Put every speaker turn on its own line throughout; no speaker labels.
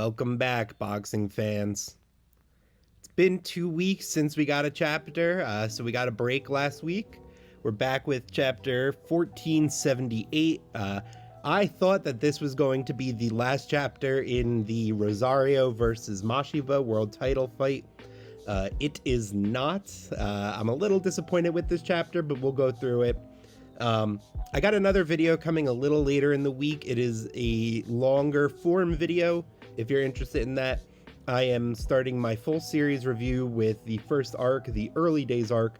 Welcome back, boxing fans. It's been 2 weeks since we got a chapter, so we got a break last week. We're back with chapter 1478. I thought that this was going to be the last chapter in the Rosario versus Mashiba world title fight. It is not. I'm a little disappointed with this chapter, but we'll go through it. I got another video coming a little later in the week. It is a longer form video. If you're interested in that, I am starting my full series review with the first arc, the early days arc,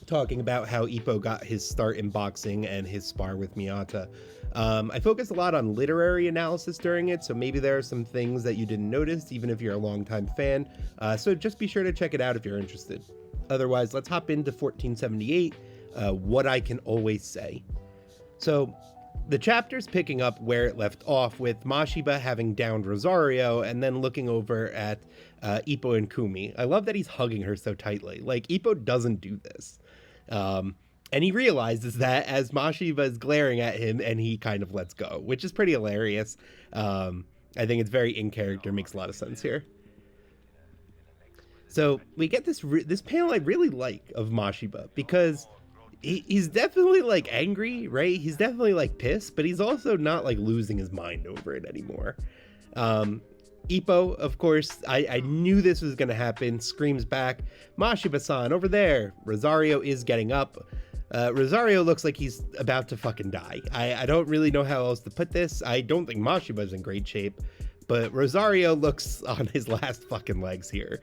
talking about how Ippo got his start in boxing and his spar with Miyata. I focused a lot on literary analysis during it, so maybe there are some things that you didn't notice, even if you're a longtime fan. So just be sure to check it out if you're interested. Otherwise, let's hop into 1478, what I can always say. So the chapter's picking up where it left off, with Mashiba having downed Rosario and then looking over at Ippo and Kumi. I love that he's hugging her so tightly. Like, Ippo doesn't do this. And he realizes that as Mashiba is glaring at him, and he kind of lets go, which is pretty hilarious. I think it's very in character, makes a lot of sense here. So we get this panel I really like of Mashiba, because he's definitely like angry, right? He's definitely like pissed, but he's also not like losing his mind over it anymore. Ippo, of course, I knew this was going to happen, screams back, "Mashiba-san, over there." Rosario is getting up. Rosario looks like he's about to fucking die. I don't really know how else to put this. I don't think Mashiba's in great shape, but Rosario looks on his last fucking legs here.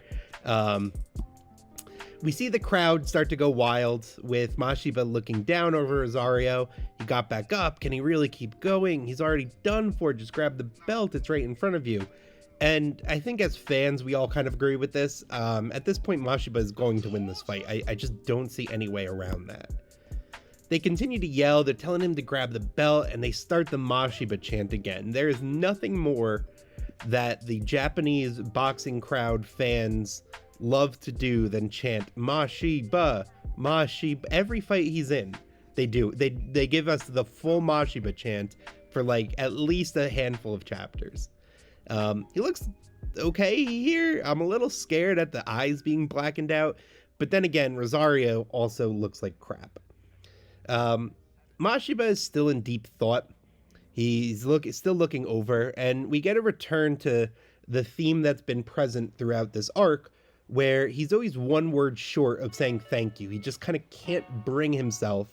We see the crowd start to go wild, with Mashiba looking down over Rosario. He got back up. Can he really keep going? He's already done for. Just grab the belt. It's right in front of you. And I think as fans, we all kind of agree with this. At this point, Mashiba is going to win this fight. I just don't see any way around that. They continue to yell. They're telling him to grab the belt, and they start the Mashiba chant again. There is nothing more that the Japanese boxing crowd fans love to do than chant Mashiba, Mashiba. Every fight he's in, they do. They give us the full Mashiba chant for like at least a handful of chapters. He looks okay here. I'm a little scared at the eyes being blackened out, but then again, Rosario also looks like crap. Mashiba is still in deep thought. He's still looking over, and we get a return to the theme that's been present throughout this arc, where he's always one word short of saying thank you. He just kind of can't bring himself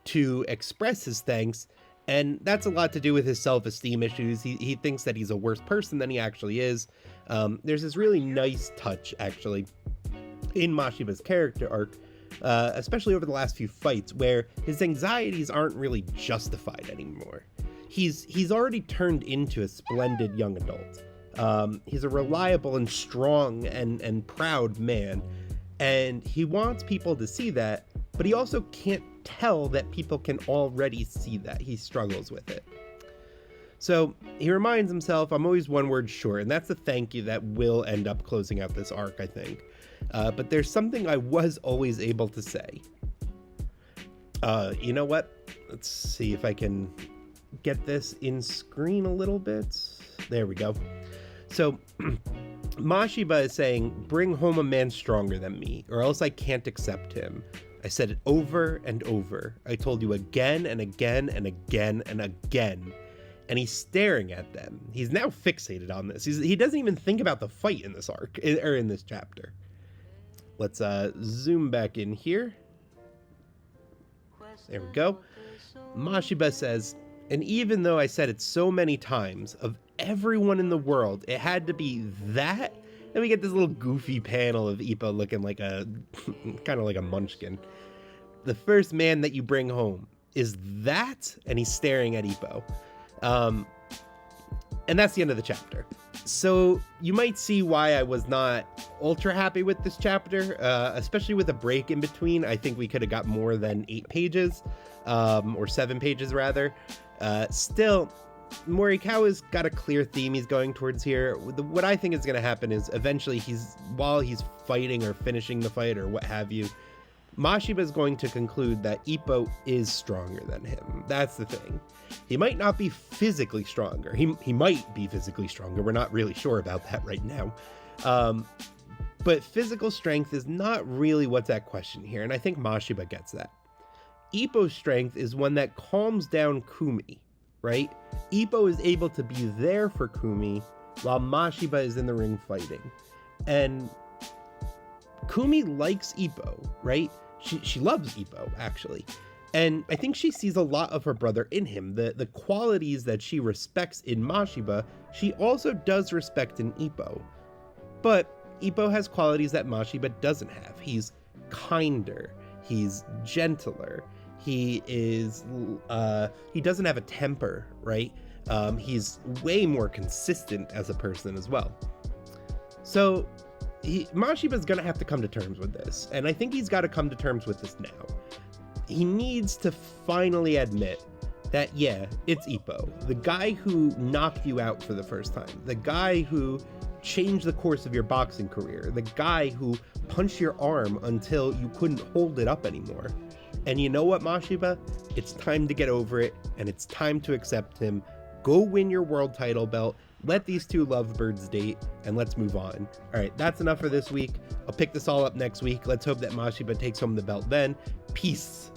to express his thanks, and that's a lot to do with his self-esteem issues. He thinks that he's a worse person than he actually is. There's this really nice touch, actually, in Mashiba's character arc, especially over the last few fights, where his anxieties aren't really justified anymore. He's already turned into a splendid young adult. He's a reliable and strong and proud man, and he wants people to see that, but he also can't tell that people can already see that. He struggles with it. So he reminds himself, I'm always one word short, and that's a thank you that will end up closing out this arc, I think. But there's something I was always able to say. You know what? Let's see if I can get this in screen a little bit. There we go. So Mashiba is saying, bring home a man stronger than me, or else I can't accept him. I said it over and over. I told you again and again and again and again. And he's staring at them. He's now fixated on this. He doesn't even think about the fight in this arc, or in this chapter. Let's zoom back in here. There we go. Mashiba says, and even though I said it so many times, of everyone in the world, it had to be that. And we get this little goofy panel of Ippo looking like a kind of like a munchkin. The first man that you bring home is that, and he's staring at Ippo. And that's the end of the chapter. So you might see why I was not ultra happy with this chapter, especially with a break in between. I think we could have got more than 8 pages, or 7 pages rather. Still, Morikawa's got a clear theme he's going towards here. What I think is going to happen is eventually while he's fighting or finishing the fight or what have you, Mashiba is going to conclude that Ippo is stronger than him. That's the thing. He might not be physically stronger. He might be physically stronger. We're not really sure about that right now. But physical strength is not really what's at question here, and I think Mashiba gets that. Ippo's strength is one that calms down Kumi, right? Ippo is able to be there for Kumi while Mashiba is in the ring fighting. And Kumi likes Ippo, right? She loves Ippo, actually. And I think she sees a lot of her brother in him. The qualities that she respects in Mashiba, she also does respect in Ippo. But Ippo has qualities that Mashiba doesn't have. He's kinder. He's gentler. He doesn't have a temper, right? He's way more consistent as a person as well. So Mashiba's gonna have to come to terms with this, and I think he's got to come to terms with this now. He needs to finally admit that, yeah, it's Ippo, the guy who knocked you out for the first time, the guy who changed the course of your boxing career, the guy who punched your arm until you couldn't hold it up anymore. And you know what, Mashiba? It's time to get over it, and it's time to accept him. Go win your world title belt. Let these two lovebirds date, and let's move on. All right, that's enough for this week. I'll pick this all up next week. Let's hope that Mashiba takes home the belt then. Peace.